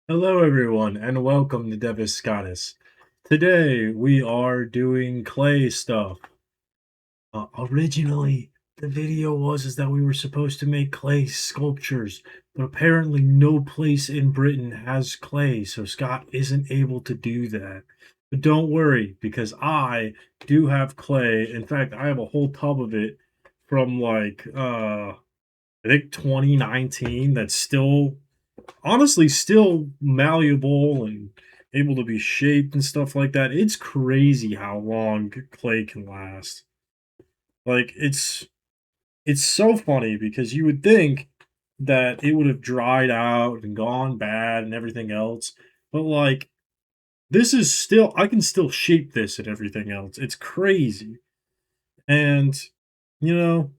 Hello, everyone, and welcome to Devis Scottus. Today we are doing clay stuff. Originally, the video was that we were supposed to make clay sculptures, but apparently no place in Britain has clay, so Scott isn't able to do that. But don't worry, because I do have clay. In fact, I have a whole tub of it from I think 2019 that's still honestly still malleable and able to be shaped and stuff like that. It's crazy how long clay can last. Like it's so funny because you would think that it would have dried out and gone bad and everything else. But like this is still I can still shape this and everything else. It's crazy. And you know,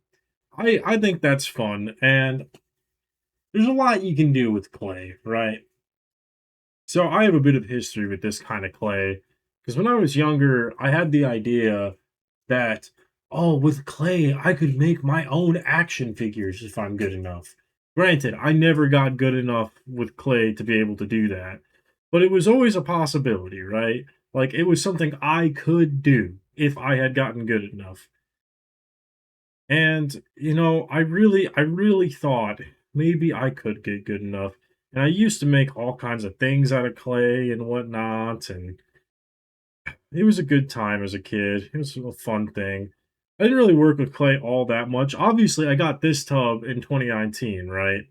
I think that's fun and there's a lot you can do with clay, right? So I have a bit of history with this kind of clay because when I was younger, I had the idea that, oh, with clay, I could make my own action figures if I'm good enough. Granted, I never got good enough with clay to be able to do that, but it was always a possibility, right? Like it was something I could do if I had gotten good enough. And I really thought maybe I could get good enough. And I used to make all kinds of things out of clay and whatnot, and it was a good time as a kid. It was a fun thing. I didn't really work with clay all that much. Obviously, I got this tub in 2019, right?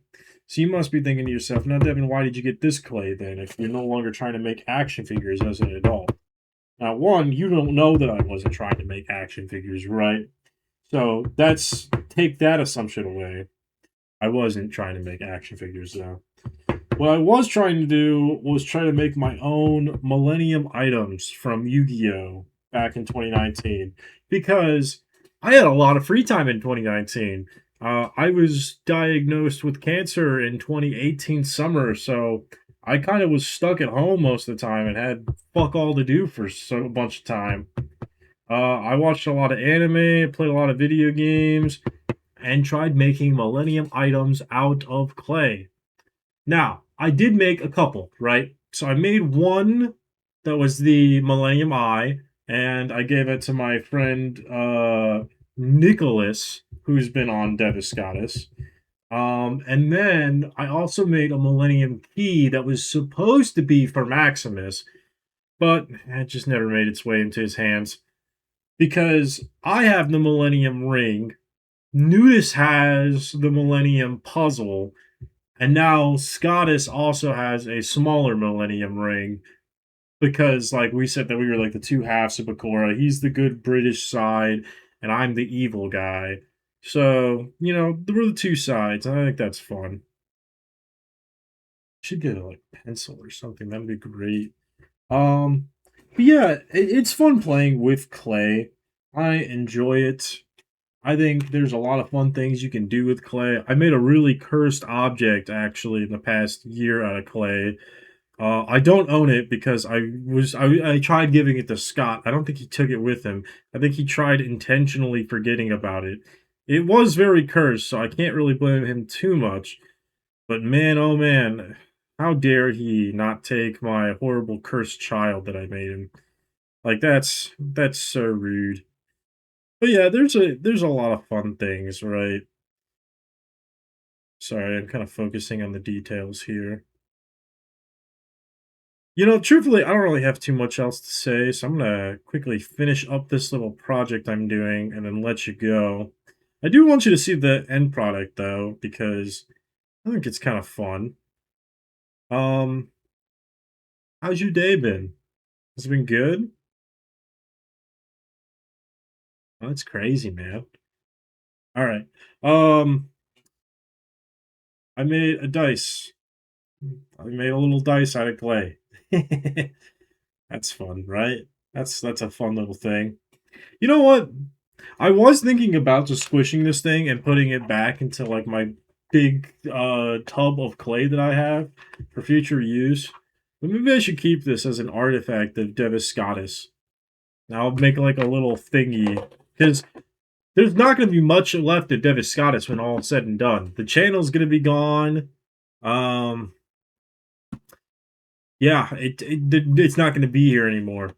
So you must be thinking to yourself, now, Devin, why did you get this clay then if you're no longer trying to make action figures as an adult? Now, one, you don't know that I wasn't trying to make action figures, right? So that's take that assumption away. I wasn't trying to make action figures though. What I was trying to do was try to make my own Millennium items from Yu-Gi-Oh! Back in 2019 because I had a lot of free time in 2019. I was diagnosed with cancer in 2018 summer, so I kind of was stuck at home most of the time and had fuck all to do for so a bunch of time. I watched a lot of anime, played a lot of video games, and tried making Millennium items out of clay. Now, I did make a couple, right? So I made one that was the Millennium Eye, and I gave it to my friend Nicholas, who's been on Deviscatus. And then I also made a Millennium Key that was supposed to be for Maximus, but it just never made its way into his hands because I have the Millennium Ring. Nudis has the Millennium Puzzle, and now Scottus also has a smaller Millennium Ring because, like, we said that we were like the two halves of Bakura. He's the good British side, and I'm the evil guy. So, we're the two sides. I think that's fun. Should get a like pencil or something. That'd be great. Um, but yeah, it's fun playing with clay. I enjoy it. I think there's a lot of fun things you can do with clay. I made a really cursed object actually in the past year out of clay. I don't own it because I tried giving it to Scott. I don't think he took it with him. I think he tried intentionally forgetting about it. It was very cursed, so I can't really blame him too much. But man, oh man, how dare he not take my horrible cursed child that I made him? Like that's so rude. But yeah, there's a lot of fun things, right? Sorry, I'm kind of focusing on the details here. Truthfully, I don't really have too much else to say, so I'm gonna quickly finish up this little project I'm doing and then let you go. I do want you to see the end product though, because I think it's kind of fun. Um, how's your day been? Has it been good? Oh, that's crazy, man. All right. Um, I made a dice. I made a little dice out of clay. That's fun, right? That's a fun little thing. You know what? I was thinking about just squishing this thing and putting it back into like my big tub of clay that I have for future use. But maybe I should keep this as an artifact of Devis Scottus. Now I'll make like a little thingy because there's not going to be much left of Devis Scottus when all is said and done. The channel's going to be gone. Um, Yeah, it's not going to be here anymore.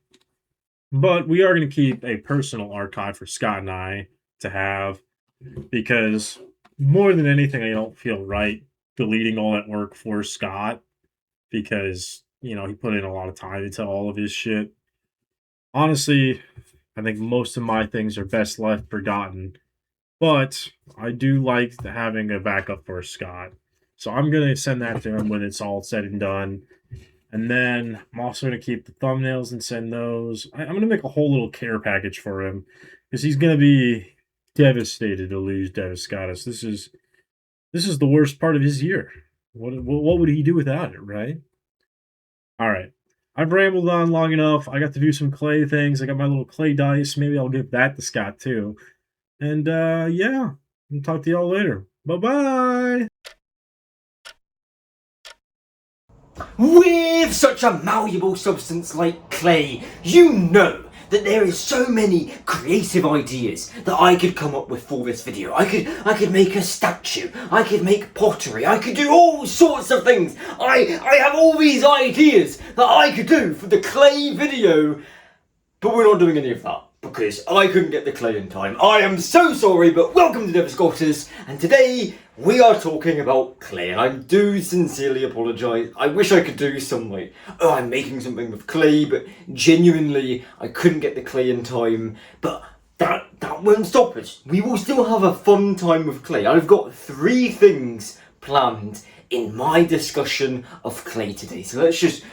But we are going to keep a personal archive for Scott and I to have because more than anything, I don't feel right deleting all that work for Scott because he put in a lot of time into all of his shit. Honestly, I think most of my things are best left forgotten, but I do like having a backup for Scott. So I'm gonna send that to him when it's all said and done. And then I'm also gonna keep the thumbnails and send those. I'm gonna make a whole little care package for him because he's gonna be devastated to lose Dennis Scottus. This is the worst part of his year. What would he do without it, right? All right. I've rambled on long enough. I got to do some clay things. I got my little clay dice. Maybe I'll give that to Scott too. And yeah, I'll talk to y'all later. Bye bye. With such a malleable substance like clay, you know that there is so many creative ideas that I could come up with for this video. I could make a statue, I could make pottery, I could do all sorts of things. I have all these ideas that I could do for the clay video, but we're not doing any of that because I couldn't get the clay in time. I am so sorry, but welcome to Never Scotters, and today we are talking about clay, and I do sincerely apologise. I wish I could do some I'm making something with clay, but genuinely I couldn't get the clay in time. But that won't stop us. We will still have a fun time with clay. I've got 3 things planned in my discussion of clay today, so let's just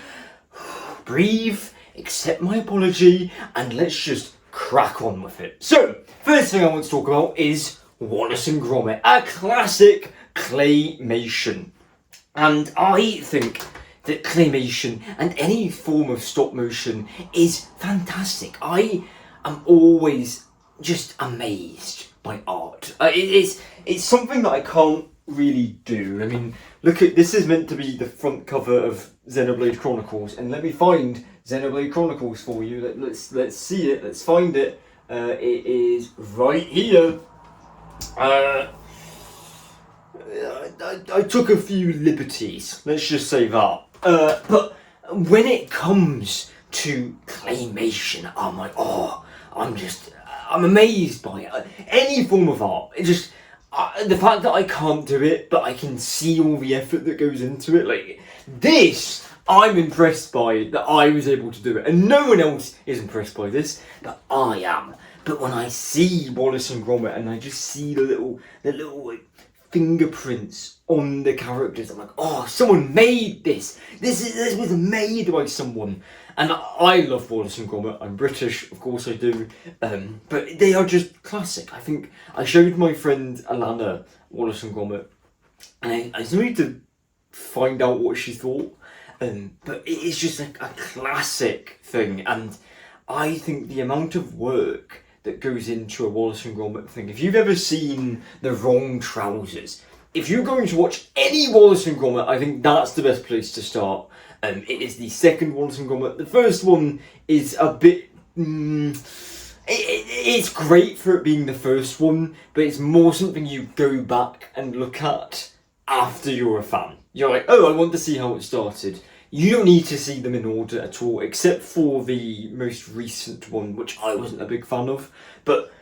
breathe, accept my apology, and let's just crack on with it. So, first thing I want to talk about is Wallace and Gromit, a classic claymation. And I think that claymation and any form of stop motion is fantastic. I am always just amazed by art. It's something that I can't really do. I mean, look at this is meant to be the front cover of Xenoblade Chronicles, and let me find Xenoblade Chronicles for you. Let's see it. Let's find it. It is right here. I took a few liberties. Let's just say that. But when it comes to claymation, I'm like, I'm amazed by it. Any form of art, it just. The fact that I can't do it, but I can see all the effort that goes into it, like this, I'm impressed by that I was able to do it, and no one else is impressed by this, but I am. But when I see Wallace and Gromit and I just see the little like, fingerprints on the characters, I'm like, oh, someone made this. This was made by someone. And I love Wallace and Gromit. I'm British, of course I do. But they are just classic. I think I showed my friend Alana Wallace and Gromit, and I just need to find out what she thought. But it is just like a classic thing, and I think the amount of work that goes into a Wallace and Gromit thing. If you've ever seen The Wrong Trousers, if you're going to watch any Wallace and Gromit, I think that's the best place to start. It is the second Wallace and Gromit. The first one is a bit. It's great for it being the first one, but it's more something you go back and look at after you're a fan. You're like, oh, I want to see how it started. You don't need to see them in order at all, except for the most recent one, which I wasn't a big fan of. But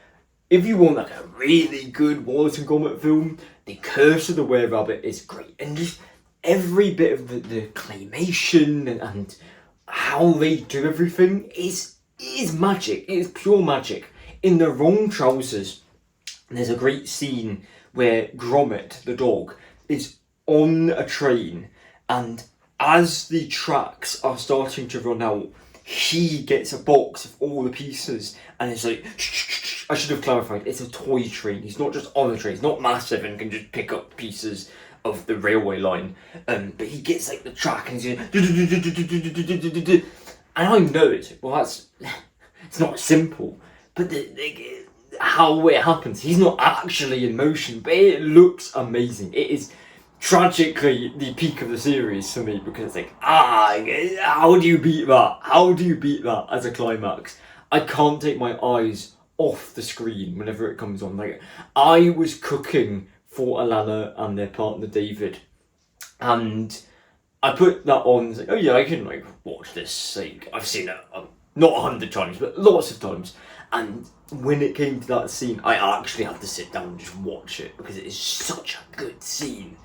if you want like a really good Wallace and Gromit film, The Curse of the Were-Rabbit is great, and just every bit of the claymation and how they do everything is magic. It is pure magic. In The Wrong Trousers, there's a great scene where Gromit, the dog, is on a train, and as the tracks are starting to run out, he gets a box of all the pieces, and it's like, I should have clarified, it's a toy train. He's not just on a train, he's not massive and can just pick up pieces of the railway line, but he gets like the track and he's going, and I know it. Well, it's not simple, but how it happens, he's not actually in motion, but it looks amazing. It is tragically the peak of the series for me, because it's like, how do you beat that? How do you beat that as a climax? I can't take my eyes off the screen whenever it comes on. Like, I was cooking for Alana and their partner David, and I put that on. It's like, oh yeah, I can like watch this. Like I've seen it not 100 times, but lots of times. And when it came to that scene, I actually had to sit down and just watch it because it is such a good scene.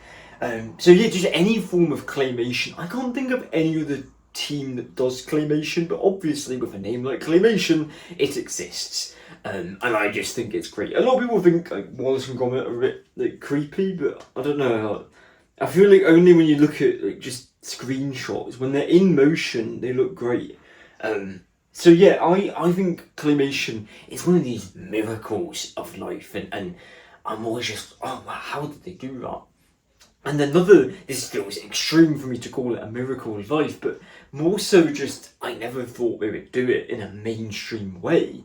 So yeah, just any form of claymation. I can't think of any other team that does claymation, but obviously with a name like Claymation, it exists. And I just think it's great. A lot of people think like Wallace and Gromit are a bit like creepy, but I don't know. I feel like only when you look at like just screenshots, when they're in motion, they look great. So yeah, I think claymation is one of these miracles of life, and I'm always just, oh wow, how did they do that? And this feels extreme for me to call it a miracle of life, but more so just, I never thought they would do it in a mainstream way,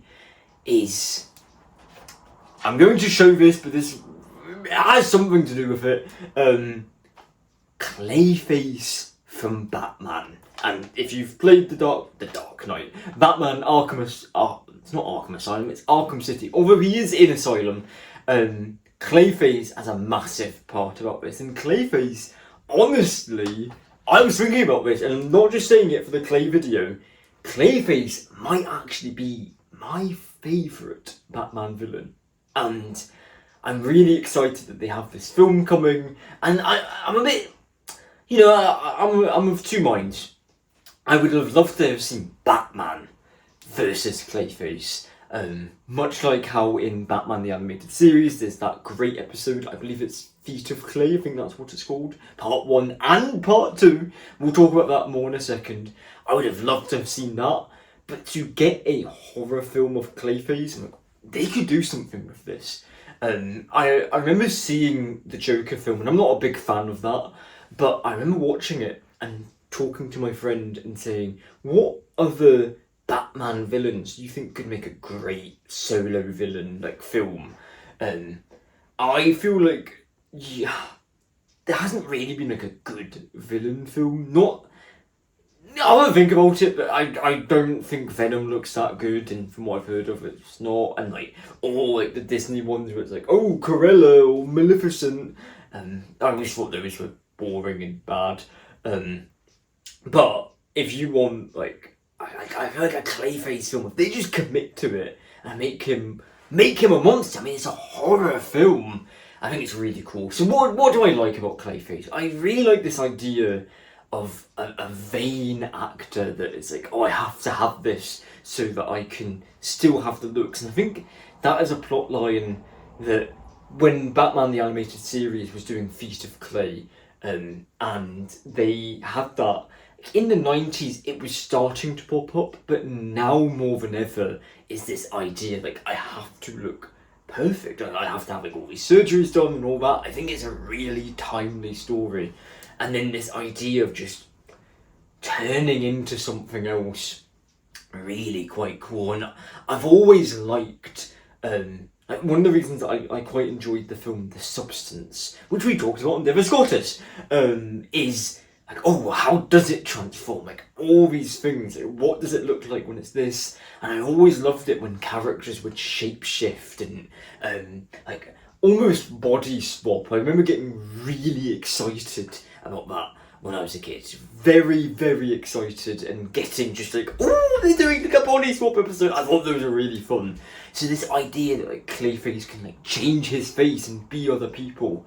is, I'm going to show this, but this has something to do with it, Clayface from Batman. And if you've played the Dark Knight, Batman it's not Arkham Asylum, it's Arkham City. Although he is in Asylum, Clayface has a massive part about this. And Clayface, honestly, I was thinking about this, and I'm not just saying it for the Clay video, Clayface might actually be my favourite Batman villain. And I'm really excited that they have this film coming, and I'm a bit, I'm of two minds. I would have loved to have seen Batman versus Clayface. Much like how in Batman the Animated Series, there's that great episode, I believe it's Feet of Clay, I think that's what it's called, part 1 and part 2. We'll talk about that more in a second. I would have loved to have seen that, but to get a horror film of Clayface, they could do something with this. I remember seeing the Joker film, and I'm not a big fan of that, but I remember watching it and talking to my friend and saying, what other Batman villains do you think could make a great solo villain like film? I feel like, yeah, there hasn't really been like a good villain film. I won't think about it, but I don't think Venom looks that good, and from what I've heard of, it's not. And like all like the Disney ones where it's like, oh, Cruella or Maleficent, I always thought those were boring and bad. But if you want like, I feel like a Clayface film, if they just commit to it and make him a monster. I mean, it's a horror film. I think it's really cool. So what do I like about Clayface? I really like this idea of a vain actor that is like, oh, I have to have this so that I can still have the looks. And I think that is a plot line that when Batman the Animated Series was doing Feast of Clay, and they had that, in the 90s it was starting to pop up, but now more than ever is this idea like, I have to look perfect, I have to have like all these surgeries done and all that. I think it's a really timely story. And then this idea of just turning into something else, really quite cool. And I've always liked, like one of the reasons I quite enjoyed the film The Substance, which we talked about on Never Scottish, is like, oh, how does it transform? Like all these things, like, what does it look like when it's this? And I always loved it when characters would shapeshift and like almost body swap. I remember getting really excited about that when I was a kid. Very, very excited and getting just like, oh, they're doing like a body swap episode. I thought those were really fun. So this idea that like Clayface can like change his face and be other people.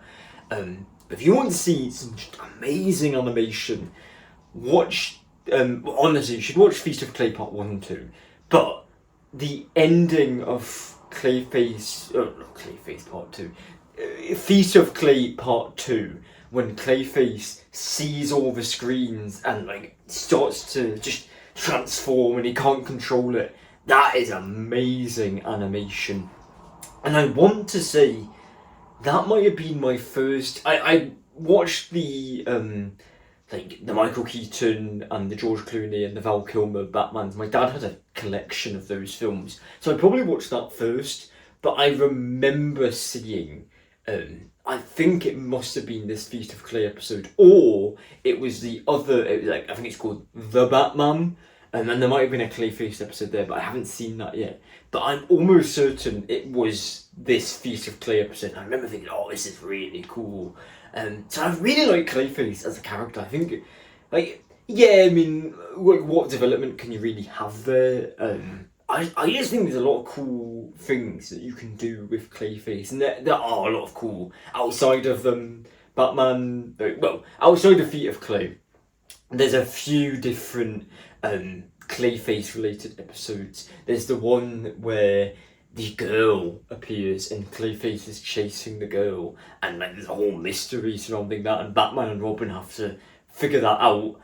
If you want to see some just amazing animation, watch, honestly, you should watch Feast of Clay Part 1 and 2. But the ending of Clayface, not Clayface Part 2, Feast of Clay Part 2, when Clayface sees all the screens and like starts to just transform and he can't control it, that is amazing animation. And I want to say that might have been my first. I watched the like the Michael Keaton and the George Clooney and the Val Kilmer Batmans. My dad had a collection of those films, so I probably watched that first. But I remember seeing, I think it must have been this Feast of Clay episode, or it was the other. It was like, I think it's called The Batman. And then there might have been a Clayface episode there, but I haven't seen that yet. But I'm almost certain it was this Feast of Clay episode. I remember thinking, oh, this is really cool. So I really like Clayface as a character. I think Like, yeah, I mean, what development can you really have there? I just think there's a lot of cool things that you can do with Clayface, and there are a lot of cool outside of Batman. Well, outside of Feet of Clay, there's a few different Clayface related episodes. There's the one where the girl appears and Clayface is chasing the girl, and like there's a whole mystery surrounding that, and Batman and Robin have to figure that out.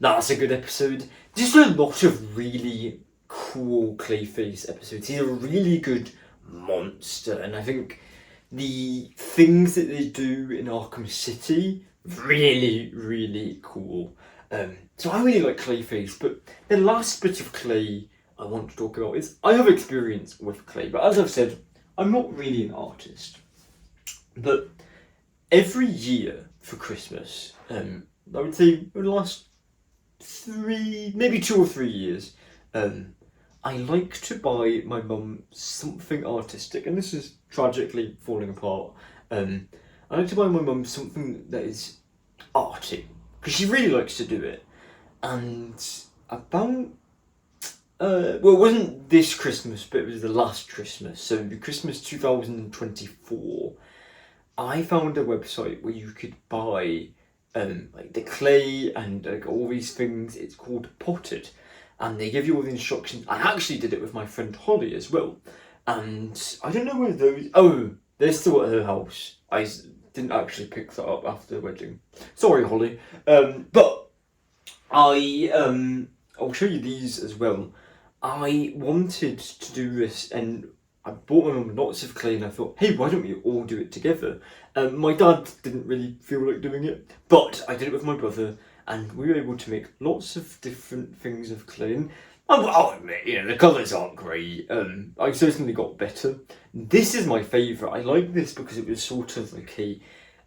That's a good episode. Just a lot of really cool Clayface episodes. He's a really good monster, and I think the things that they do in Arkham City really, really cool. So I really like Clayface, but the last bit of Clay I want to talk about is I have experience with Clay, but as I've said, I'm not really an artist. But every year for Christmas, I would say in the last 2 or 3 years, I like to buy my mum something artistic, and this is tragically falling apart. I like to buy my mum something that is arty, because she really likes to do it. And about, well, it wasn't this Christmas, but it was the last Christmas, so Christmas 2024, I found a website where you could buy like the clay and like all these things. It's called Potted, and they give you all the instructions. I actually did it with my friend Holly as well, and I don't know where those. Oh, they're still at her house. I didn't actually pick that up after the wedding. Sorry, Holly. But I'll show you these as well. I wanted to do this, and I bought my mum lots of clay, and I thought, hey, why don't we all do it together? My dad didn't really feel like doing it, but I did it with my brother, and we were able to make lots of different things of clay. And I'll admit, the colours aren't great. I certainly got better. This is my favourite. I like this because it was sort of like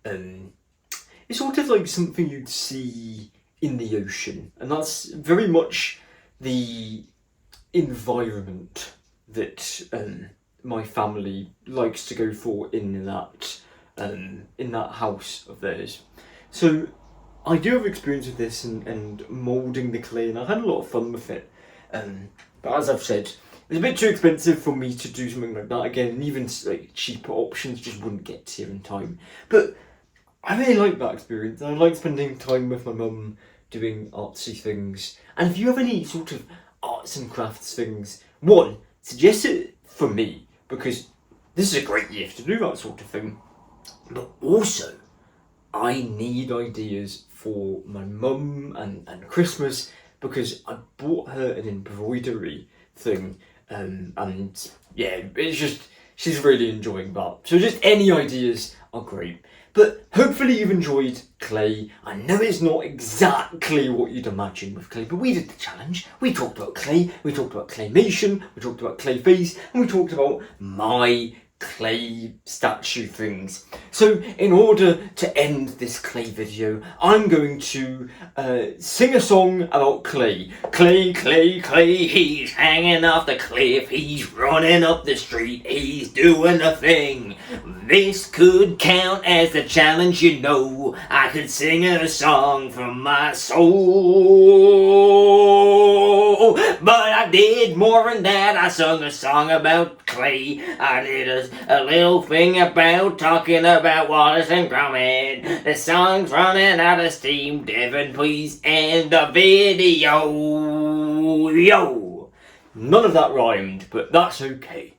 it's sort of like something you'd see in the ocean, and that's very much the environment that my family likes to go for in that house of theirs. So I do have experience with this and moulding the clay, and I had a lot of fun with it. But as I've said, it's a bit too expensive for me to do something like that again, and even like cheaper options just wouldn't get here in time. But I really like that experience, and I like spending time with my mum doing artsy things. And if you have any sort of arts and crafts things, one, suggest it for me, because this is a great gift to do that sort of thing. But also, I need ideas for my mum and Christmas, because I bought her an embroidery thing, and yeah, it's just, she's really enjoying that. So just any ideas are great. But hopefully you've enjoyed clay. I know it's not exactly what you'd imagine with clay, but we did the challenge. We talked about clay, we talked about claymation, we talked about Clayface, and we talked about my clay statue things. So in order to end this clay video, I'm going to sing a song about clay. Clay, clay, clay, he's hanging off the cliff, he's running up the street, he's doing a thing. This could count as the challenge, I could sing a song from my soul. But I did more than that. I sung a song about clay. I did a little thing about talking about Wallace and Gromit. The song's running out of steam. Devin, please end the video. Yo! None of that rhymed, but that's okay.